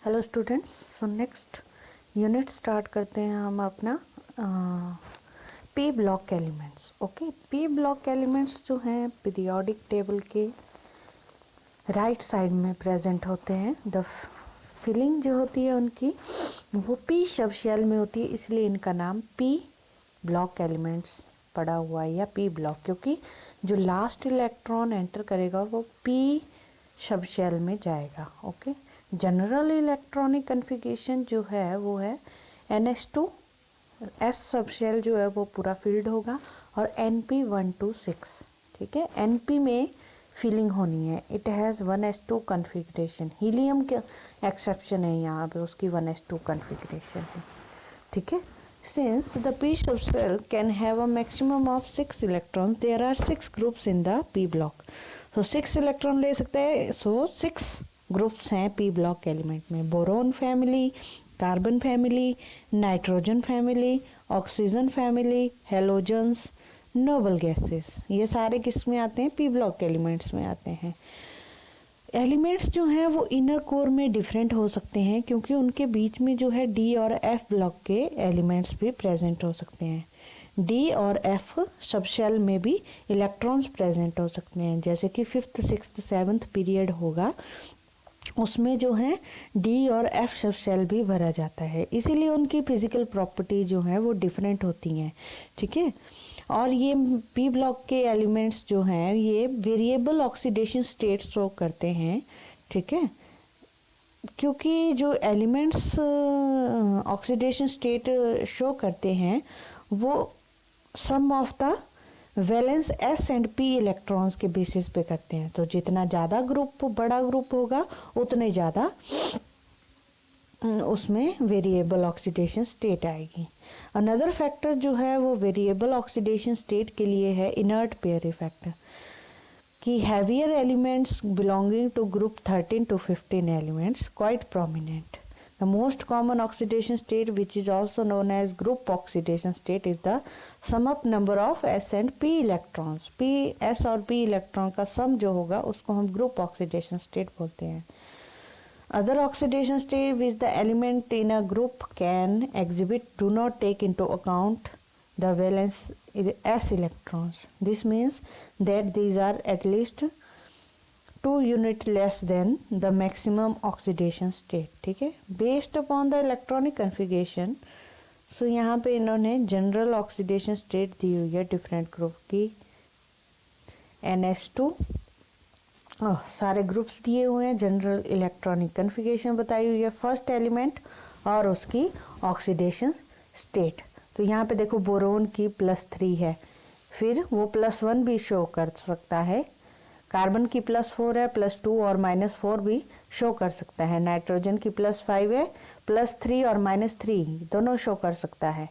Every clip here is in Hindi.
Hello students, so next unit start करते हैं हम अपना P block elements. Okay, P block elements जो हैं पीरियोडिक टेबल के राइट साइड में प्रेजेंट होते हैं। द फिलिंग जो होती है उनकी वो पी सब शेल में होती है, इसलिए इनका नाम पी ब्लॉक एलिमेंट्स पड़ा हुआ है या पी ब्लॉक, क्योंकि जो लास्ट इलेक्ट्रॉन एंटर करेगा वो पी सब शेल में जाएगा। ओके, जनरल इलेक्ट्रॉनिक कन्फिगरेशन जो है वो है NH2 S सब शेल जो है वो पूरा फील्ड होगा और NP126। ठीक है, NP में फीलिंग होनी है। It has 1s2 configuration. Helium के एक्सेप्शन है यहाँ पे, उसकी 1s2 कन्फिग्रेशन है। ठीक है, since the p subshell can have a maximum of 6 electrons, there are 6 groups in the p block. So 6 electron ले सकता है, so 6 ग्रुप्स हैं p ब्लॉक एलिमेंट में। Boron family, carbon family, nitrogen family, oxygen family, halogens, noble gases, ये सारे किस में आते हैं? p ब्लॉक एलिमेंट्स में आते हैं। एलिमेंट्स जो हैं वो इनर कोर में डिफरेंट हो सकते हैं, क्योंकि उनके बीच में जो है डी और एफ ब्लॉक के एलिमेंट्स भी प्रेजेंट हो सकते हैं। डी और एफ सब शेल में भी इलेक्ट्रॉन्स प्रेजेंट हो सकते हैं, जैसे कि 5th 6th 7th पीरियड होगा, उसमें जो है डी और एफ सब शेल भी भरा जाता है, इसीलिए उनकी फिजिकल प्रॉपर्टी जो है वो डिफरेंट होती हैं। ठीक है, और ये पी ब्लॉक के एलिमेंट्स जो हैं ये वेरिएबल ऑक्सीडेशन स्टेट शो करते हैं। ठीक है, क्योंकि जो एलिमेंट्स ऑक्सीडेशन स्टेट शो करते हैं वो sum of the valence s and p electrons के बेसिस पे करते हैं। तो जितना ज़्यादा ग्रुप बड़ा ग्रुप होगा उतने ज़्यादा उसमें वेरिएबल ऑक्सीडेशन स्टेट आएगी। अनदर फैक्टर जो है वो वेरिएबल ऑक्सीडेशन स्टेट के लिए है इनर्ट पेयर इफेक्ट, कि heavier elements belonging to group 13 to 15 elements quite prominent. The most common oxidation state, which is also known as group oxidation state, is the sum up number of S and P electrons. P, S और P इलेक्ट्रॉन का सम जो होगा उसको हम ग्रुप ऑक्सीडेशन स्टेट बोलते हैं। Other oxidation state which the element in a group can exhibit do not take into account the valence S electrons. This means that these are at least 2 unit less than the maximum oxidation state. ठीक है, based upon the electronic configuration, so यहाँ पे इन्होंने जनरल ऑक्सीडेशन स्टेट दी हुई है डिफरेंट ग्रुप की। NH2 सारे ग्रुप्स दिए हुए हैं, जनरल इलेक्ट्रॉनिक कन्फिगरेशन बताई हुई है, फर्स्ट एलिमेंट और उसकी ऑक्सीडेशन स्टेट। तो यहाँ पे देखो बोरोन की +3 है, फिर वो +1 भी शो कर सकता है। कार्बन की +4 है, +2 और -4 भी शो कर सकता है। नाइट्रोजन की +5 है, +3 और -3 दोनों शो कर सकता है।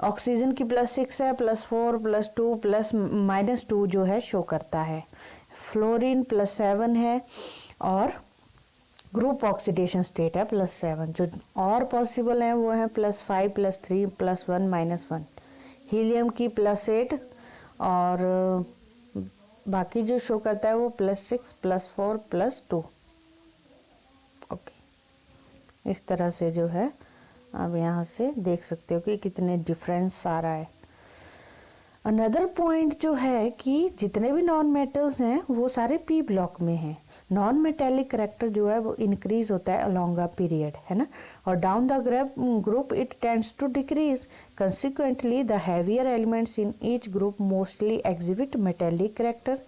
ऑक्सीजन की +6 है, +4 +2 -2 जो है शो करता है। फ्लोरीन +7 है और ग्रुप ऑक्सीडेशन स्टेट है +7। जो और पॉसिबल हैं वो हैं +5 +3 +1 -1। हीलियम की +8 और बाकी जो शो करता है वो +6 +4 +2। ओके, इस तरह से जो है आप यहाँ से देख सकते हो कि कितने डिफरेंस आ रहा है। अनदर पॉइंट जो है कि जितने भी नॉन मेटल्स हैं वो सारे पी ब्लॉक में हैं। नॉन मेटेलिक करेक्टर जो है वो इंक्रीज होता है अलोंग अ पीरियड, है ना, और down the group it tends to decrease. Consequently the heavier elements in each group mostly exhibit metallic character.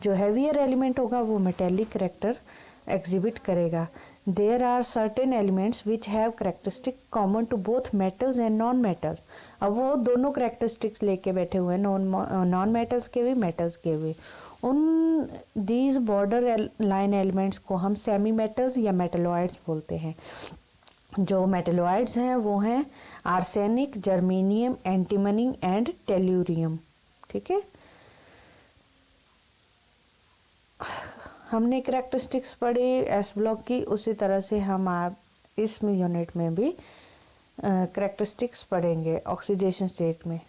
जो हैवियर एलिमेंट होगा वो मेटेलिक करेक्टर एग्जिबिट करेगा। There are certain elements which have characteristic common to both metals and non-metals. अब वो दोनों characteristics लेके बैठे हुए हैं, नॉन मेटल्स के भी मेटल्स के भी। उन these border line elements को हम सेमी मेटल्स या मेटलॉइड्स बोलते हैं। जो मेटलॉइड्स हैं वो हैं arsenic, germanium, antimony and tellurium. ठीक है, हमने करैक्टरिस्टिक्स पढ़ी एस ब्लॉक की, उसी तरह से हम आप इस यूनिट में भी करैक्टरिस्टिक्स पढ़ेंगे ऑक्सीडेशन स्टेट में।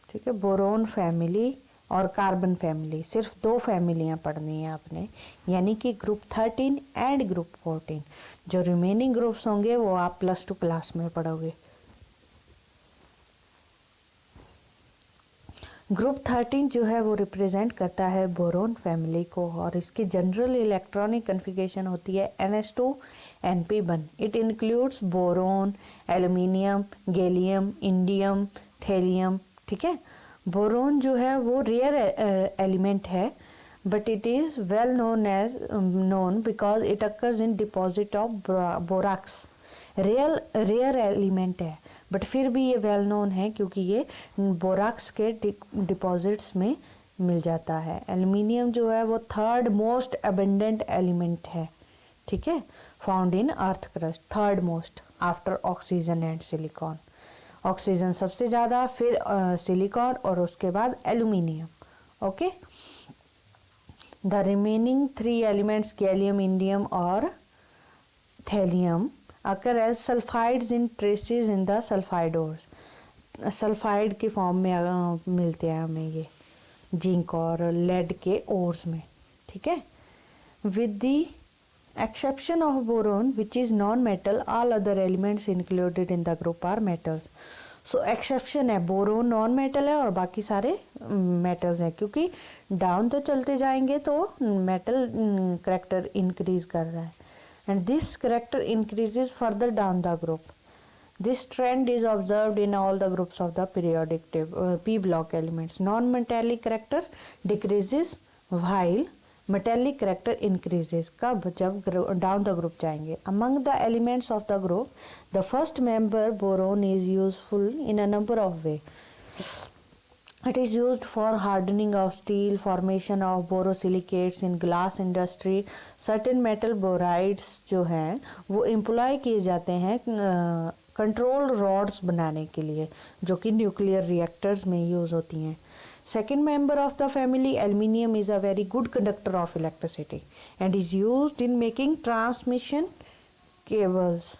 ठीक है, बोरोन फैमिली, और कार्बन फैमिली, सिर्फ 2 फैमिलियाँ पढ़नी है आपने, यानी कि ग्रुप 13 एंड ग्रुप 14। जो रिमेनिंग ग्रुप्स होंगे वो आप +2 क्लास में पढ़ोगे। ग्रुप 13 जो है वो रिप्रेजेंट करता है बोरोन फैमिली को, और इसकी जनरल इलेक्ट्रॉनिक कन्फिगरेशन होती है NH2 NP1। It includes boron, aluminium, gallium, indium, thallium. ठीक है, बोरोन जो है वो रेयर एलिमेंट है, but it is well known because it occurs in deposit of borax. Rare element है, बट फिर भी ये वेल नोन है क्योंकि ये बोराक्स के डिपॉजिट्स में मिल जाता है। एल्युमिनियम जो है वो 3rd मोस्ट अबेंडेंट एलिमेंट है। ठीक है, found in earth crust, 3rd most after oxygen and silicon. Oxygen सबसे ज़्यादा, फिर सिलिकॉन, और उसके बाद aluminium. Okay, the remaining 3 elements gallium, indium और thallium occur as sulfides in traces in the sulfide ores। Sulphide के फॉर्म में मिलते हैं हमें ये जिंक और लेड के ओर्स में। ठीक है, with the exception of boron which is non metal, all other elements included in the group are metals. So exception है, बोरोन नॉन मेटल है और बाकी सारे मेटल्स हैं, क्योंकि डाउन तो चलते जाएंगे तो मेटल करेक्टर इंक्रीज कर रहा है, and this character increases further down the group. This trend is observed in all the groups of the periodic table, p block elements. Non-metallic character decreases while metallic character increases. कब? जब down the group जाएंगे। Among the elements of the group, the first member boron is useful in a number of ways. It is used for hardening of steel, formation of borosilicates in glass industry. Certain metal borides जो हैं वो एम्प्लॉय किए जाते हैं कंट्रोल रॉड्स बनाने के लिए, जो कि न्यूक्लियर रिएक्टर्स में यूज़ होती हैं। Second member of the family, aluminium is a very good conductor of electricity and is used in making transmission cables.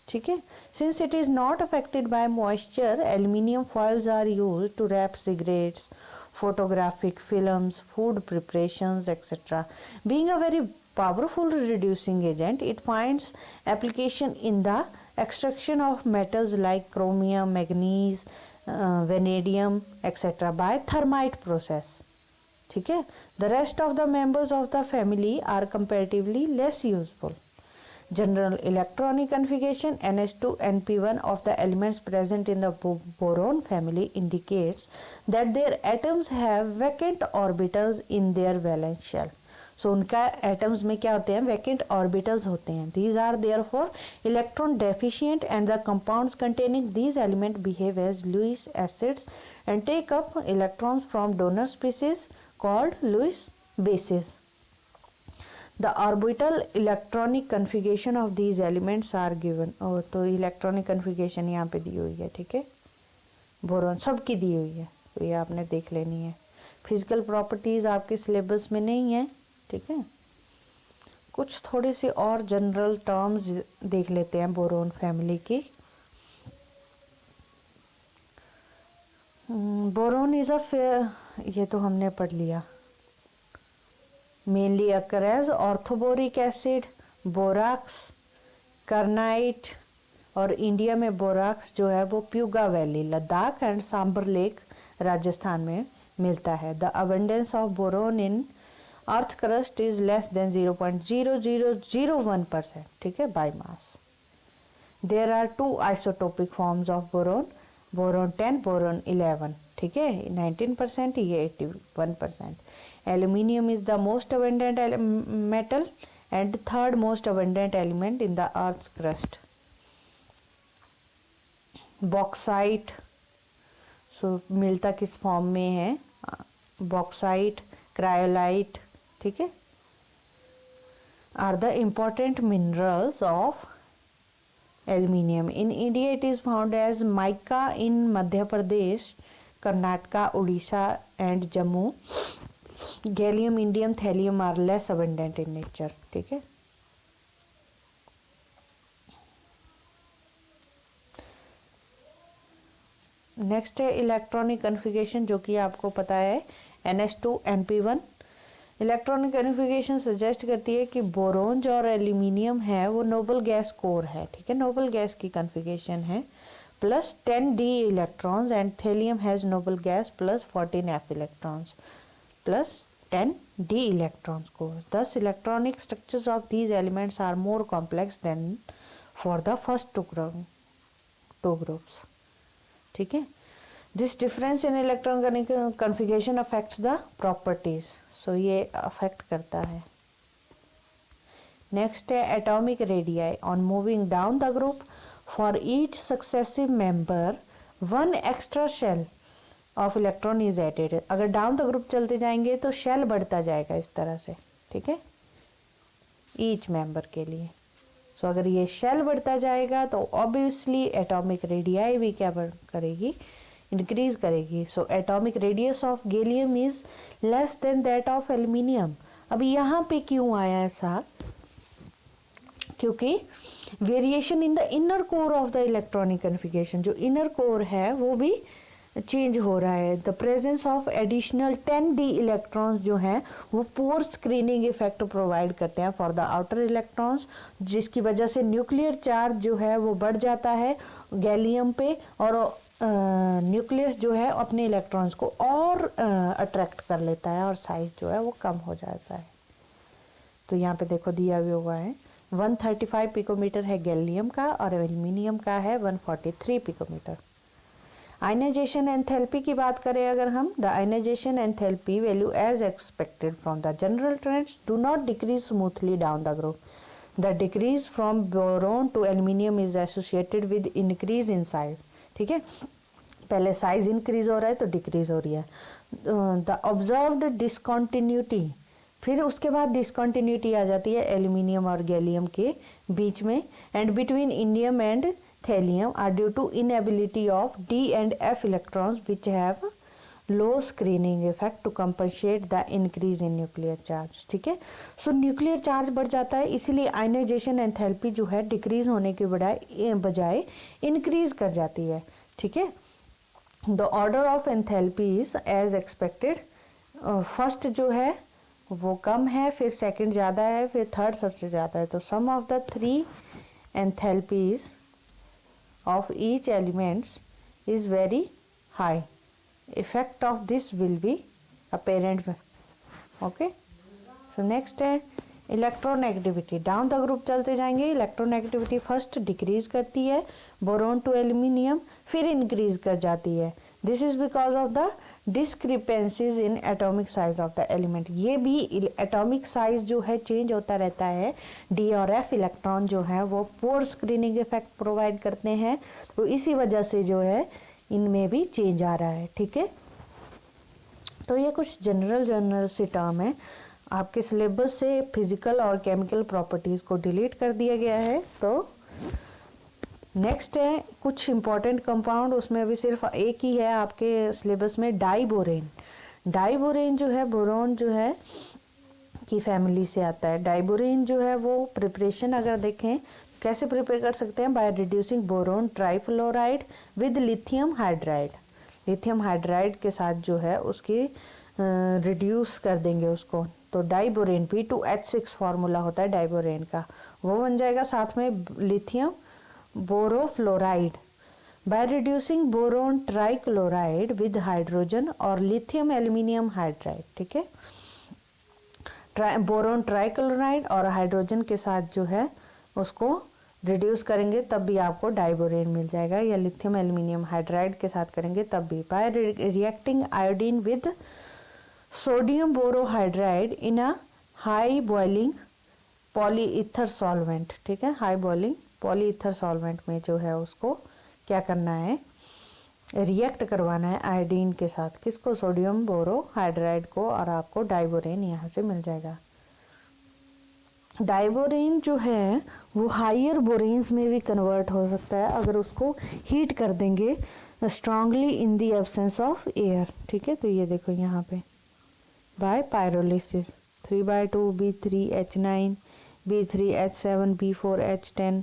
ठीक है, since it is not affected by moisture, aluminium foils are used to wrap cigarettes, photographic films, food preparations, etc. Being a very powerful reducing agent, it finds application in the extraction of metals like chromium, manganese, vanadium, etc. by thermite process. ठीक है, the rest of the members of the family are comparatively less useful. General electronic configuration, NH2 and P1 of the elements present in the boron family indicates that their atoms have vacant orbitals in their valence shell. So उनका atoms में क्या होते हैं? vacant orbitals होते हैं। These are therefore electron deficient and the compounds containing these elements behave as Lewis acids and take up electrons from donor species called Lewis bases. The orbital electronic configuration of these elements are given। और तो इलेक्ट्रॉनिक कन्फिगरेशन यहाँ पे दी हुई है। ठीक है, बोरॉन सबकी दी हुई है, तो ये आपने देख लेनी है। फिजिकल प्रॉपर्टीज़ आपके सिलेबस में नहीं है। ठीक है, कुछ थोड़ी सी और जनरल टर्म्स देख लेते हैं बोरोन फैमिली की। बोरोन इज अ, ये तो हमने पढ़ लिया। Mainly occur as orthoboric acid, borax, kernite, और इंडिया में बोराक्स जो है वो Puga valley, Ladakh and Sambhar lake Rajasthan में मिलता है। The abundance of boron in earth crust is less than 0.0001%। ठीक है, by mass. There are 2 isotopic forms of boron, boron 10, boron 11। ठीक है, 19%, ये 81%। Aluminium is the most abundant metal and 3rd most abundant element in the earth's crust. Bauxite, so मिलता किस फॉर्म में है? बॉक्साइट, क्रायोलाइट, ठीक है, are the important minerals of aluminium. In India it is found as mica in Madhya Pradesh, Karnataka, Odisha and Jammu. Gallium, indium, thallium are less abundant in nature. ठीक है, नेक्स्ट है इलेक्ट्रॉनिक कन्फिगरेशन, जो कि आपको पता है NH2 NP1। Electronic configuration suggest करती है कि बोरोन जो और एल्यूमिनियम है वो नोबल गैस कोर है, ठीक है, नोबल गैस की कन्फिगरेशन है, plus 10d electrons and thallium has noble gas plus 14f electrons plus 10d electrons core. Thus, electronic structures of these elements are more complex than for the first two groups. ठीक है. This difference in electron configuration affects the properties. So ये affect करता है. Next है atomic radii. On moving down the group, for each successive member, one extra shell of electron is added. अगर डाउन द ग्रुप चलते जाएंगे तो शेल बढ़ता जाएगा इस तरह से, ठीक है, ईच मेंबर के लिए। सो अगर ये शेल बढ़ता जाएगा तो ऑब्वियसली एटॉमिक रेडियाई भी क्या करेगी, इंक्रीज करेगी। So atomic radius of gallium is less then that of aluminium. अब यहाँ पे क्यों आया ऐसा, क्योंकि variation in the inner core of the electronic configuration, जो इनर कोर है वो भी चेंज हो रहा है। The presence of additional 10d electrons जो हैं वो पोर स्क्रीनिंग इफेक्ट प्रोवाइड करते हैं फॉर द आउटर इलेक्ट्रॉन्स, जिसकी वजह से न्यूक्लियर चार्ज जो है वो बढ़ जाता है गैलियम पे, और न्यूक्लियस जो है अपने इलेक्ट्रॉन्स को और अट्रैक्ट कर लेता है और साइज जो है वो कम हो जाता है। तो यहाँ पे देखो दिया हुआ है 135 पिकोमीटर है गैलियम का और एल्यूमिनियम का है 143 पिकोमीटर। आयनाइजेशन एंथैल्पी की बात करें अगर हम, the ionization enthalpy value as expected from the general trends do not decrease smoothly down the group. The decrease from boron to aluminium is associated with increase in size, ठीक है, पहले साइज इंक्रीज हो रहा है तो डिक्रीज हो रही है। द ऑब्जर्व्ड डिसकॉन्टिन्यूटी, फिर उसके बाद डिसकॉन्टिन्यूटी आ जाती है एल्यूमिनियम और गैलियम के बीच में, and between indium and thallium are due to inability of D and F electrons which have low screening effect to compensate the increase in nuclear charge, ठीक है। सो न्यूक्लियर चार्ज बढ़ जाता है, इसीलिए आयनाइजेशन एंथैल्पी जो है डिक्रीज होने के बजाय इंक्रीज कर जाती है, ठीक है। The order of enthalpies as expected, first जो है वो कम है, फिर सेकंड ज़्यादा है, फिर थर्ड सबसे ज़्यादा है। तो sum of the 3 enthalpies of each elements is very high. Effect of this will be apparent. Okay, so next है इलेक्ट्रोनेगेटिविटी। डाउन द ग्रुप चलते जाएंगे, इलेक्ट्रोनेगेटिविटी फर्स्ट डिक्रीज करती है बोरोन टू एल्यूमिनियम, फिर इंक्रीज कर जाती है। This is because of the discrepancies in atomic size of the element. ये भी एटॉमिक साइज जो है चेंज होता रहता है। डी और एफ इलेक्ट्रॉन जो है वो पोर स्क्रीनिंग इफेक्ट प्रोवाइड करते हैं, तो इसी वजह से जो है इनमें भी चेंज आ रहा है, ठीक है। तो ये कुछ जनरल सी टर्म है। आपके सिलेबस से फिजिकल और केमिकल प्रॉपर्टीज को डिलीट कर दिया गया है। तो नेक्स्ट है कुछ इंपॉर्टेंट कंपाउंड, उसमें अभी सिर्फ एक ही है आपके सिलेबस में, डाइबोरेन। डाइबोरेन जो है बोरोन जो है की फैमिली से आता है। डाइबोरेन जो है वो प्रिपरेशन अगर देखें कैसे प्रिपेयर कर सकते हैं, bye reducing boron trifluoride with lithium hydride. Lithium hydride के साथ जो है उसकी रिड्यूस कर देंगे उसको, तो डाइबोरेन P2H6 फार्मूला होता है डाइबोरेन का, वो बन जाएगा, साथ में lithium borofluoride. By reducing boron trichloride with hydrogen और लिथियम एल्यूमिनियम हाइड्राइड, ठीक है, बोरोन ट्राइक्लोराइड और हाइड्रोजन के साथ जो है उसको रिड्यूस करेंगे तब भी आपको डाइबोरेन मिल जाएगा, या लिथियम एल्यूमिनियम हाइड्राइड के साथ करेंगे तब भी। By reacting iodine with sodium borohydride in a high boiling polyether solvent, ठीक है, हाई बॉइलिंग पॉलीईथर सॉल्वेंट में जो है उसको क्या करना है, रिएक्ट करवाना है आयोडीन के साथ, किसको, सोडियम बोरोहाइड्राइड को, और आपको डाइबोरेन यहाँ से मिल जाएगा। डाइबोरेन जो है वो हायर बोरेन्स में भी कन्वर्ट हो सकता है अगर उसको हीट कर देंगे strongly in the absence of air, ठीक है। तो ये देखो यहाँ पे bye pyrolysis 3/2 B3H9 B3H7 B4H10,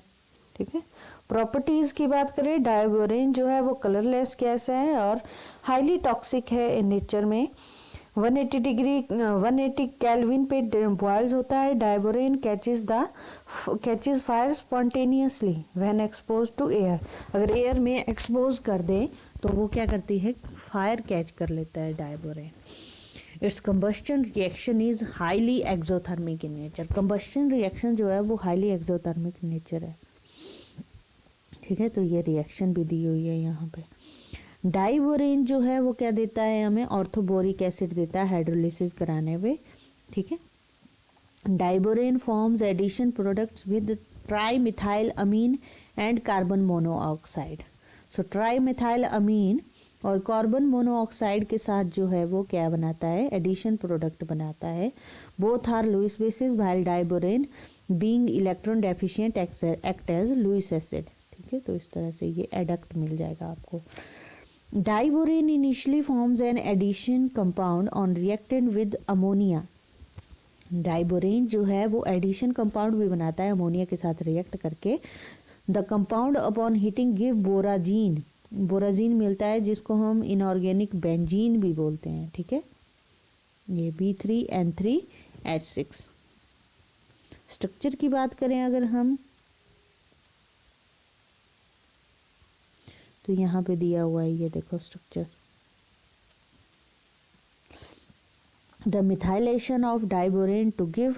ठीक है। प्रॉपर्टीज़ की बात करें, डाइबोरेन जो है वो कलरलेस गैस है और हाईली टॉक्सिक है इन नेचर में। 180 डिग्री 180 केल्विन पे बॉयल्स होता है। Diborane catches fire spontaneously when expose to air. अगर एयर में एक्सपोज कर दें तो वो क्या करती है, फायर कैच कर लेता है diborane. It's combustion reaction is highly exothermic in nature. Combustion reaction जो है वो हाईली एक्सोथर्मिक नेचर है, ठीक है। तो ये रिएक्शन भी दी हुई है यहाँ पे। डाइबोरेन जो है वो क्या देता है हमें, ऑर्थोबोरिक एसिड देता है हाइड्रोलिसिस कराने में, ठीक है। Diborane forms addition products with trimethyl amine and carbon monoxide. So trimethyl amine और कार्बन मोनोऑक्साइड के साथ जो है वो क्या बनाता है, एडिशन प्रोडक्ट बनाता है। Both are Lewis bases while diborane being electron deficient act as Lewis acid, ठीक है। तो इस तरह से ये एडक्ट मिल जाएगा आपको। Diborane initially forms an addition compound on reactant with ammonia. Diborane जो है वो एडिशन कंपाउंड भी बनाता है अमोनिया के साथ रिएक्ट करके। The compound upon heating give borazine, borazine मिलता है जिसको हम इनऑर्गेनिक बेंजीन भी बोलते हैं, ठीक है। ये B3N3H6। स्ट्रक्चर की बात करें अगर हम, तो यहाँ पे दिया हुआ है, ये देखो structure. The methylation of diborane to give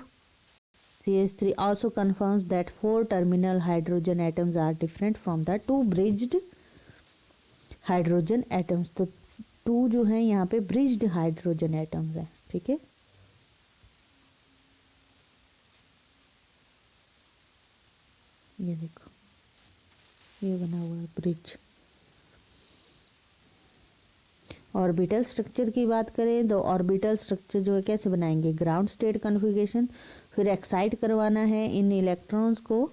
CH3 also confirms that 4 terminal hydrogen atoms are different from the 2 bridged hydrogen atoms। तो 2 जो है यहाँ पे bridged hydrogen atoms है, ठीक है। ये देखो ये बना हुआ है ब्रिज। ऑर्बिटल स्ट्रक्चर की बात करें तो ऑर्बिटल स्ट्रक्चर जो है कैसे बनाएंगे, ग्राउंड स्टेट कन्फिगरेशन, फिर एक्साइट करवाना है इन इलेक्ट्रॉन्स को,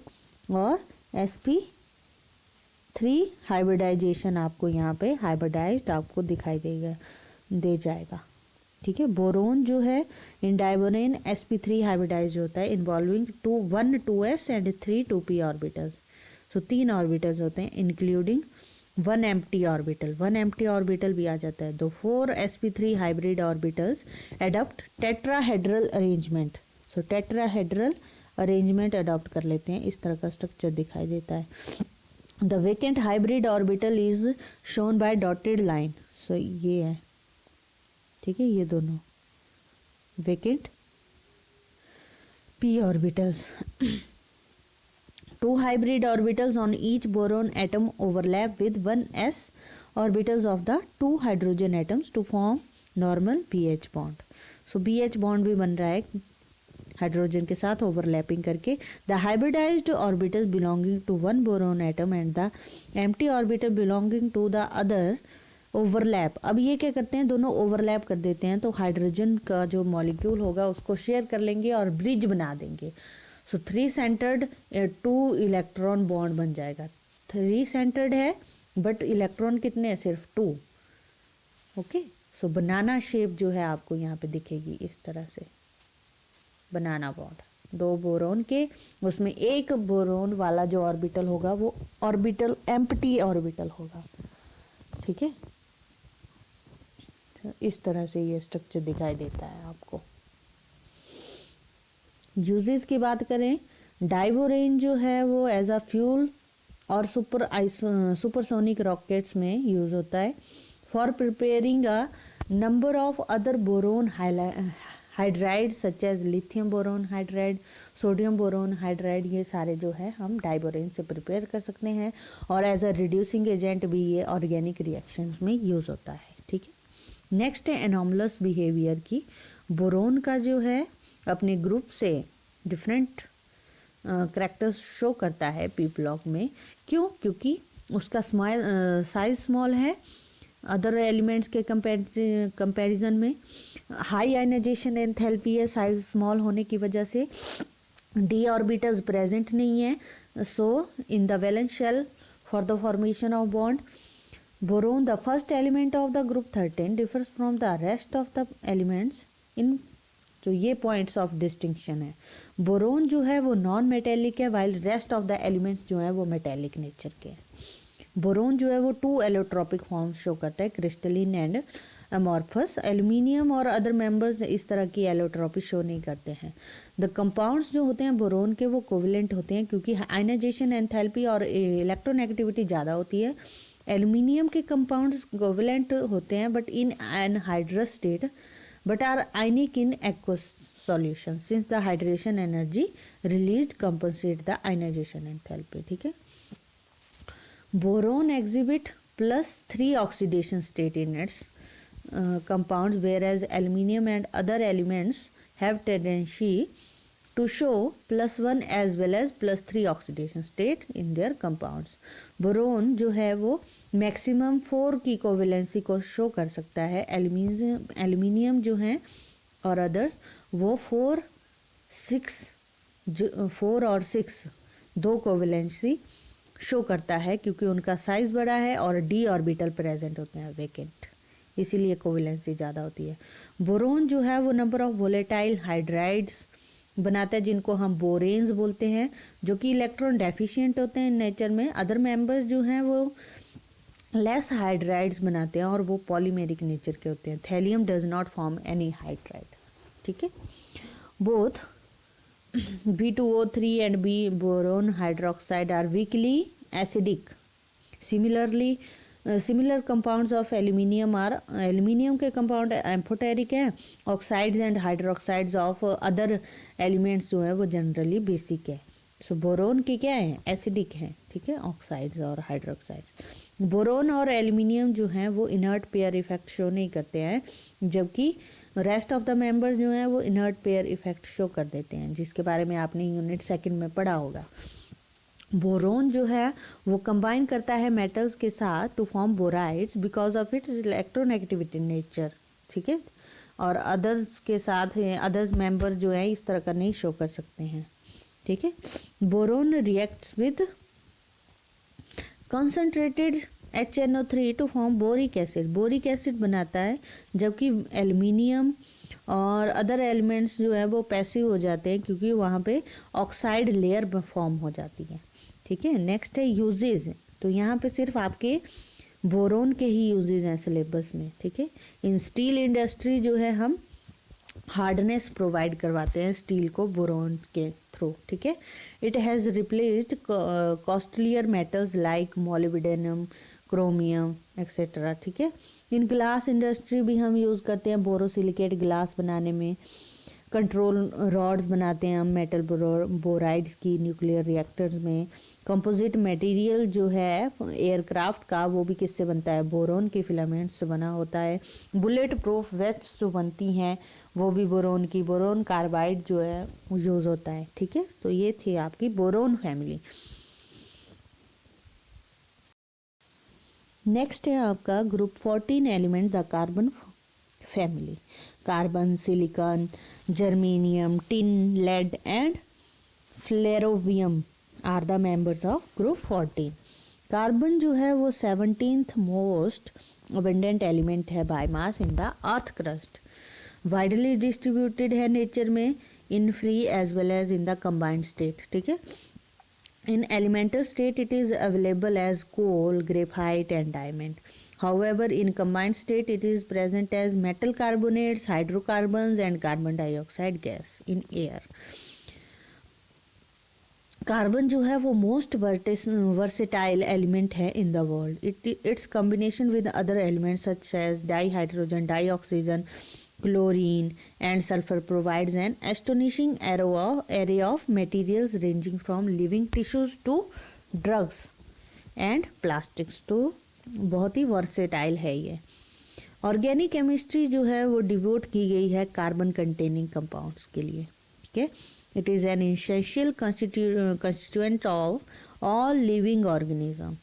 और sp3 हाइब्रिडाइजेशन आपको यहाँ पे हाइब्रिडाइज्ड आपको दिखाई दे जाएगा, ठीक है। बोरोन जो है इन डाइबोरेन sp3 हाइब्रिडाइज होता है involving 1 2s and 3 2p orbitals. So 3 orbitals होते हैं including 1 empty orbital, 1 empty orbital भी आ जाता है। 4 sp3 hybrid orbitals adopt tetrahedral arrangement. So tetrahedral arrangement adopt कर लेते हैं, इस तरह का स्ट्रक्चर दिखाई देता है। The vacant hybrid orbital is shown by dotted line. So ये है, ठीक है, ये दोनों vacant p orbitals. 2 hybrid orbitals on each boron atom overlap with 1s orbitals of the 2 hydrogen atoms to form normal BH bond। So BH bond भी बन रहा है हाइड्रोजन के साथ ओवरलैपिंग करके। The hybridized orbital belonging to 1 boron atom and the empty orbital belonging to the other overlap. अब ये क्या करते हैं, दोनों ओवरलैप कर देते हैं, तो हाइड्रोजन का जो मॉलिक्यूल होगा उसको शेयर कर लेंगे और ब्रिज बना देंगे। सो 3 सेंटर्ड 2 इलेक्ट्रॉन बॉन्ड बन जाएगा। 3 सेंटर्ड है बट इलेक्ट्रॉन कितने हैं, सिर्फ 2, ओके। सो बनाना शेप जो है आपको यहाँ पे दिखेगी इस तरह से, बनाना बॉन्ड 2 बोरोन के, उसमें एक बोरोन वाला जो ऑर्बिटल होगा वो ऑर्बिटल एम्प्टी ऑर्बिटल होगा, ठीक है। इस तरह से ये स्ट्रक्चर दिखाई देता है आपको। यूजेस की बात करें, डाइबोरेन जो है वो एज अ फ्यूल और सुपरसोनिक रॉकेट्स में यूज होता है। For preparing a number of other boron hydride such as lithium boron hydride, sodium boron hydride, ये सारे जो है हम डाइबोरेन से प्रिपेयर कर सकते हैं। और एज अ रिड्यूसिंग एजेंट भी ये ऑर्गेनिक रिएक्शंस में यूज होता है, ठीक है। नेक्स्ट है एनॉमलस बिहेवियर की। बोरोन का जो है अपने ग्रुप से डिफरेंट करैक्टर्स शो करता है पी ब्लॉक में। क्यों? क्योंकि उसका साइज स्मॉल है अदर एलिमेंट्स के कंपैरिजन में। हाई आयनाइजेशन एंथैल्पी है साइज स्मॉल होने की वजह से। डी ऑर्बिटल्स प्रेजेंट नहीं है so in the valence shell for the formation of bond. Boron the first element of the group 13 differs from the rest of the elements in, तो ये पॉइंट्स ऑफ डिस्टिंक्शन है। बोरोन जो है वो नॉन मेटेलिक है while rest of the elements जो है वो मेटेलिक नेचर के हैं। बोरोन जो है वो 2 एलोट्रोपिक फॉर्म्स शो करता है, क्रिस्टलिन एंड अमॉर्फस। एल्यूमिनियम और अदर मेंबर्स इस तरह की एलोट्रॉपी शो नहीं करते हैं। द कंपाउंड्स जो होते हैं बोरोन के वो कोवेलेंट होते हैं क्योंकि आयनाइजेशन एंथैल्पी और इलेक्ट्रोनेगेटिविटी ज़्यादा होती है। एल्यूमिनियम के कंपाउंड्स कोवेलेंट होते हैं but in anhydrous state but are ionic in aqueous solution since the hydration energy released compensate the ionization enthalpy। ठीक है। boron exhibit +3 oxidation state in its compounds whereas aluminium and other elements have tendency to show +1 as well as +3 oxidation state in their compounds। Boron जो है वो मैक्सिमम 4 की कोवेलेंसी को शो कर सकता है। एल्यूमिनियम जो है और अदर्स वो 4 और 6 दो कोवेलेंसी शो करता है क्योंकि उनका साइज बड़ा है और डी ऑर्बिटल प्रेजेंट होते हैं वेकेंट, इसीलिए कोवेलेंसी ज़्यादा होती है। बोरोन जो है वो नंबर ऑफ वोलेटाइल हाइड्राइड्स बनाता है जिनको हम बोरेन्स बोलते हैं, जो कि इलेक्ट्रॉन डेफिशिएंट होते हैं नेचर में। अदर मेंबर्स जो हैं वो लेस हाइड्राइड्स बनाते हैं और वो पॉलीमेरिक नेचर के होते हैं। Thallium does not form any hydride. ठीक है। Both B2O3 and B boron hydroxide are weakly acidic। Similar compounds of aluminium are aluminium के compound amphoteric है। Oxides and hydroxides of other elements जो है वो generally basic है। So boron के क्या है, acidic है। ठीक है, oxides और hydroxides। बोरोन और एल्यूमिनियम जो हैं वो इनर्ट पेयर इफेक्ट शो नहीं करते हैं, जबकि रेस्ट ऑफ द मेंबर्स जो हैं वो इनर्ट पेयर इफेक्ट शो कर देते हैं, जिसके बारे में आपने यूनिट सेकंड में पढ़ा होगा। बोरोन जो है वो कंबाइन करता है मेटल्स के साथ to form borides because of its electronegativity nature. ठीक है, और अदर्स के साथ अदर्स मेंबर्स जो हैं इस तरह का नहीं शो कर सकते हैं। ठीक है। Boron reacts with concentrated HNO3 to form boric acid. Boric acid बनाता है, जबकि एल्यूमिनियम और अदर एलिमेंट्स जो है वो पैसिव हो जाते हैं क्योंकि वहाँ पे ऑक्साइड लेयर फॉर्म हो जाती है। ठीक है। नेक्स्ट है यूजेज। तो यहाँ पे सिर्फ आपके बोरोन के ही यूजेज हैं सिलेबस में। ठीक है। इन स्टील इंडस्ट्री जो है हम हार्डनेस प्रोवाइड करवाते हैं स्टील को बोरोन के थ्रू। ठीक है। It has replaced costlier metals like molybdenum, chromium etcetera. ठीक है। इन ग्लास इंडस्ट्री भी हम यूज़ करते हैं बोरोसिलिकेट ग्लास बनाने में। कंट्रोल रॉड्स बनाते हैं हम मेटल बोराइड्स की न्यूक्लियर रिएक्टर्स में। कंपोजिट मटेरियल जो है एयरक्राफ्ट का वो भी किससे बनता है, बोरोन के फिलामेंट्स से बना होता है। बुलेट प्रूफ वेस्ट्स जो बनती हैं वो भी बोरोन की, बोरोन कार्बाइड जो है वो यूज़ होता है। ठीक है। तो ये थी आपकी बोरोन फैमिली। नेक्स्ट है आपका group 14 element the carbon family. Carbon, silicon, germanium, tin, lead and flerovium are the members of group 14। Carbon जो है वो 17th मोस्ट अबंडेंट एलिमेंट है by mass in the earth crust. Widely distributed है नेचर में in free as well as in the combined state. ठीक है। In elemental state, it is available as coal, graphite, and diamond. However, in combined state, it is present as metal carbonates, hydrocarbons, and carbon dioxide gas in air. Carbon जो है वो मोस्ट वर्सेटाइल एलिमेंट है in the world. Its combination with other elements such as dihydrogen, dioxygen, chlorine and sulfur provides an astonishing array of materials ranging from living tissues to drugs and plastics। तो बहुत ही वर्सेटाइल है ये। ऑर्गेनिक केमिस्ट्री जो है वो डिवोट की गई है कार्बन कंटेनिंग कंपाउंड्स के लिए। ठीक है। It is an essential constituent of all living organism.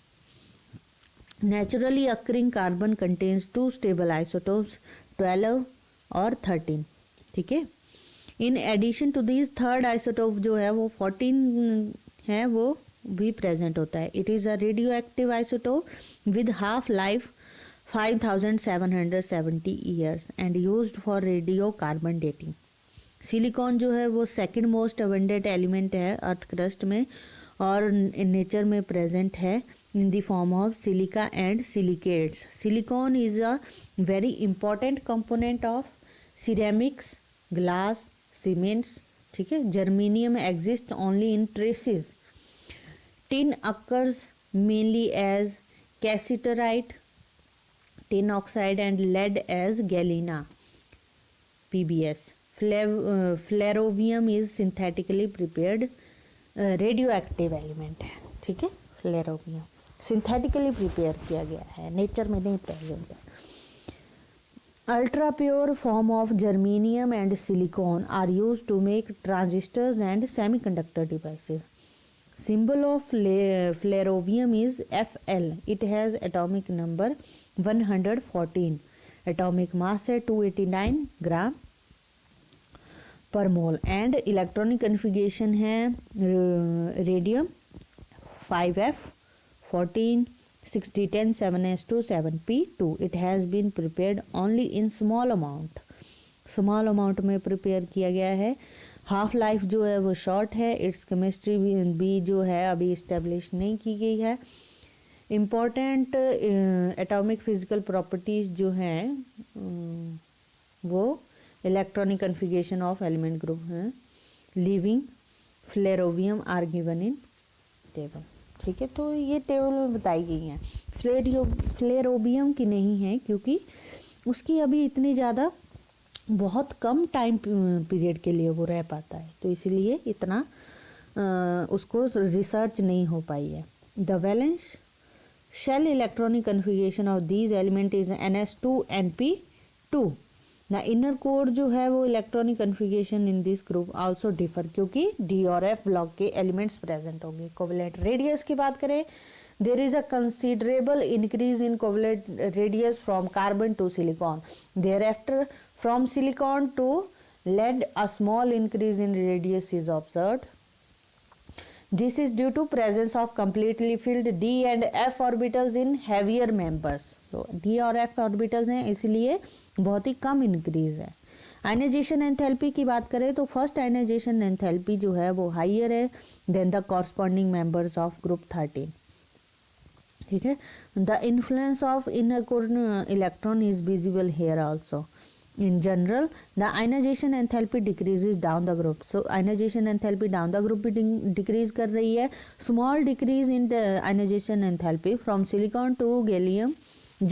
Naturally occurring carbon contains 2 stable isotopes 12 और 13। ठीक है। In addition to this third isotope जो है वो 14 है वो भी प्रेजेंट होता है। It is a radio active isotope with half life 5770 years and used for radio carbon dating. Silicon जो है वो सेकंड मोस्ट अबंडेंट एलिमेंट है अर्थ क्रस्ट में और नेचर में प्रेजेंट है in the form of silica and silicates. Silicon is a very important component of ceramics, glass, cements. ठीक है. Germanium exists only in traces. Tin occurs mainly as cassiterite, tin oxide, and lead as galena, PbS. Flerovium is synthetically prepared radioactive element है. ठीक है. फ्लेरोवियम सिंथेटिकली प्रिपेयर किया गया है, नेचर में नहीं प्रेजेंट है. Ultra pure form of germanium and silicon are used to make transistors and semiconductor devices. Symbol of flerovium is Fl. It has atomic number 114. Atomic mass है 289 gram per mole and electronic configuration है radium 5f 14 60 10 7s2 7p2. It has been prepared only in small amount. Small amount में प्रिपेयर किया गया है. हाफ लाइफ जो है वो शॉर्ट है. इट्स केमिस्ट्री भी जो है अभी इस्टेब्लिश नहीं की गई है. इम्पॉर्टेंट एटॉमिक फिजिकल प्रॉपर्टीज़ जो हैं वो electronic configuration of element group हैं. Leaving flerovium are given in table. ठीक है. तो ये टेबल में बताई गई हैं. फ्लेरोवियम की नहीं है क्योंकि उसकी अभी इतनी ज़्यादा बहुत कम टाइम पीरियड के लिए वो रह पाता है, तो इसलिए इतना उसको रिसर्च नहीं हो पाई है. The valence shell electronic configuration of these element is NS2NP2. ना इनर कोर जो है वो electronic configuration in this group also differ क्योंकि डी और एफ ब्लॉक के एलिमेंट्स प्रेजेंट होंगे. कोवलेंट रेडियस की बात करें, there is a considerable increase in covalent radius from carbon to silicon. Thereafter from silicon to lead a small increase in radius is observed. This is due to presence of completely filled d and f orbitals in heavier members. So d और f orbitals हैं इसलिए बहुत ही कम इंक्रीज है. आयनाइजेशन एंथैल्पी की बात करें तो फर्स्ट आयनाइजेशन एंथैल्पी जो है वो हाइयर है than the corresponding members of group 13. ठीक है. The influence of inner core electron is visible here also. In general, the ionization enthalpy decreases down the group. So ionization enthalpy down the group भी decrease कर रही है. Small decrease in the ionization enthalpy from silicon to gallium,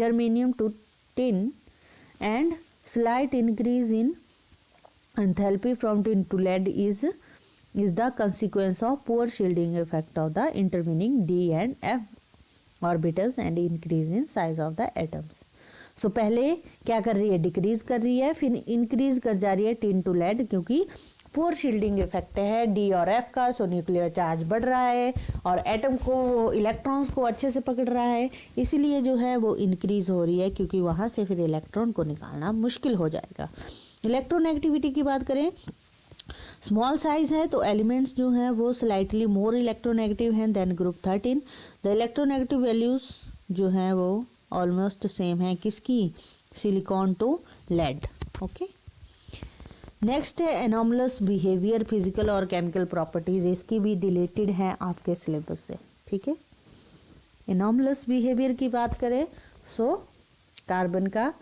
germanium to tin, and slight increase in enthalpy from tin to lead is the consequence of poor shielding effect of the intervening d and f orbitals and increase in size of the atoms. सो पहले क्या कर रही है, डिक्रीज कर रही है, फिर इंक्रीज कर जा रही है टिन टू लेड क्योंकि पोर शील्डिंग इफेक्ट है डी और एफ का. सो न्यूक्लियर चार्ज बढ़ रहा है और एटम को इलेक्ट्रॉन्स को अच्छे से पकड़ रहा है, इसीलिए जो है वो इंक्रीज हो रही है क्योंकि वहाँ से फिर इलेक्ट्रॉन को निकालना मुश्किल हो जाएगा. इलेक्ट्रोनेगेटिविटी की बात करें, स्मॉल साइज है तो एलिमेंट्स जो हैं वो स्लाइटली मोर इलेक्ट्रोनेगेटिव हैं than group 13. The electronegative values जो हैं वो ऑलमोस्ट सेम है किसकी, silicon to lead. Okay. Next है एनॉमलस बिहेवियर फिजिकल और केमिकल प्रॉपर्टीज. इसकी भी डिलेटेड है आपके सिलेबस से. ठीक है. एनॉमलस बिहेवियर की बात करें सो कार्बन का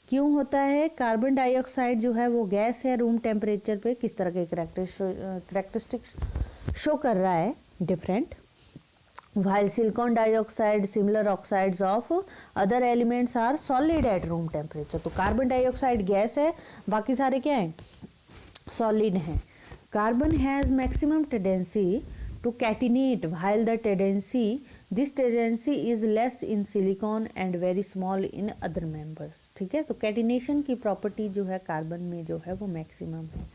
क्यों होता है, कार्बन डाइऑक्साइड जो है वो गैस है, रूम टेम्परेचर पे किस तरह के करेक्टरिस्टिक्स शो कर रहा है different. While silicon dioxide, similar oxides of other elements are solid at room temperature. तो कार्बन डाइऑक्साइड गैस है, बाकी सारे क्या हैं, सॉलिड हैं. Carbon has maximum tendency to catenate while the this tendency is less in silicon and very small in other members. ठीक है. तो कैटिनेशन की प्रॉपर्टी जो है कार्बन में जो है वो मैक्सिमम है.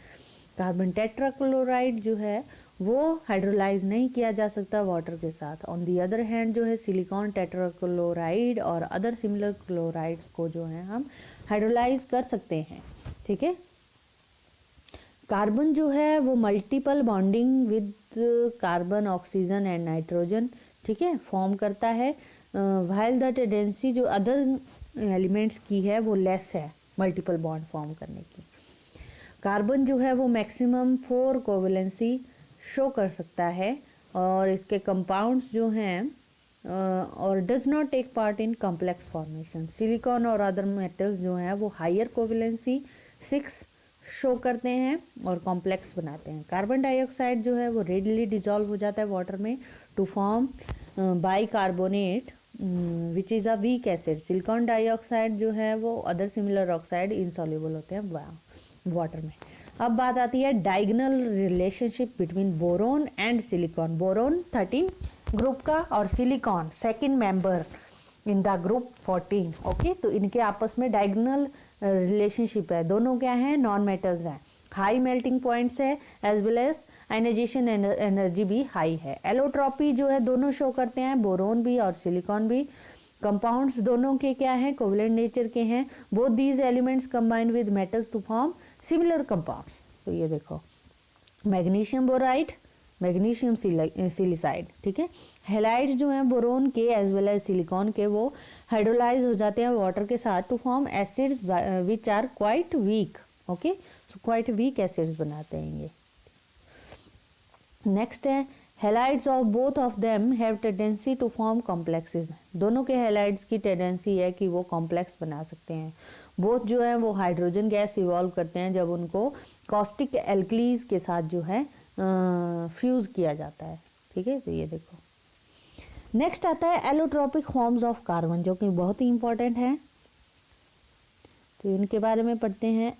कार्बन टेट्राक्लोराइड जो है वो हाइड्रोलाइज नहीं किया जा सकता वाटर के साथ. ऑन दी अदर हैंड जो है सिलिकॉन टेट्राक्लोराइड और अदर सिमिलर क्लोराइड्स को जो है हम हाइड्रोलाइज कर सकते हैं. ठीक है. कार्बन जो है वो multiple bonding with carbon, oxygen and nitrogen ठीक है फॉर्म करता है. व्हाइल द टेंडेंसी जो अदर एलिमेंट्स की है वो लेस है मल्टीपल बॉन्ड फॉर्म करने की. कार्बन जो है वो मैक्सिमम 4 कोवेलेंसी शो कर सकता है और इसके कंपाउंड्स जो हैं और does not take part in complex formation. Silicon और अदर मेटल्स जो हैं वो हायर कोवेलेंसी 6 शो करते हैं और कॉम्प्लेक्स बनाते हैं। कार्बन डाइऑक्साइड जो है वो रेडली डिजॉल्व हो जाता है वाटर में to form bicarbonate which is a weak acid. Silicon dioxide जो है वो अदर सिमिलर ऑक्साइड इनसॉल्युबल होते हैं वाटर में। अब बात आती है diagonal relationship between boron and silicon. Boron 13 group का और silicon second member in the group 14। Okay, तो इनके आपस में डायगोनल रिलेशनशिप है। दोनों क्या है, नॉन मेटल्स हैं, हाई मेल्टिंग पॉइंट्स है as well as ionisation energy भी हाई है। एलोट्रॉपी जो है दोनों शो करते हैं, बोरोन भी और सिलिकॉन भी। कंपाउंड्स दोनों के क्या हैं, कोवलेंट नेचर के हैं। Both these elements combine with metals to form similar compounds. तो ये देखो मैग्नीशियम बोराइड, मैग्नीशियम सिलिसाइड, ठीक है। हेलाइड्स जो हैं बोरोन के एज वेल एज सिलिकॉन के वो हाइड्रोलाइज हो जाते हैं वाटर के साथ to form acids which are quite weak. Okay, so quite weak acids बनाते हैं ये। नेक्स्ट है halides of both of them have tendency to form complexes. दोनों के हेलाइड्स की टेंडेंसी है कि वो कॉम्प्लेक्स बना सकते हैं। बोथ जो है वो हाइड्रोजन गैस इवॉल्व करते हैं जब उनको कॉस्टिक एल्कलीज के साथ जो है फ्यूज़ किया जाता है, ठीक है। तो ये देखो नेक्स्ट आता है एलोट्रोपिक फॉर्म्स ऑफ कार्बन, जो कि बहुत ही इंपॉर्टेंट है। तो इनके बारे में पढ़ते हैं।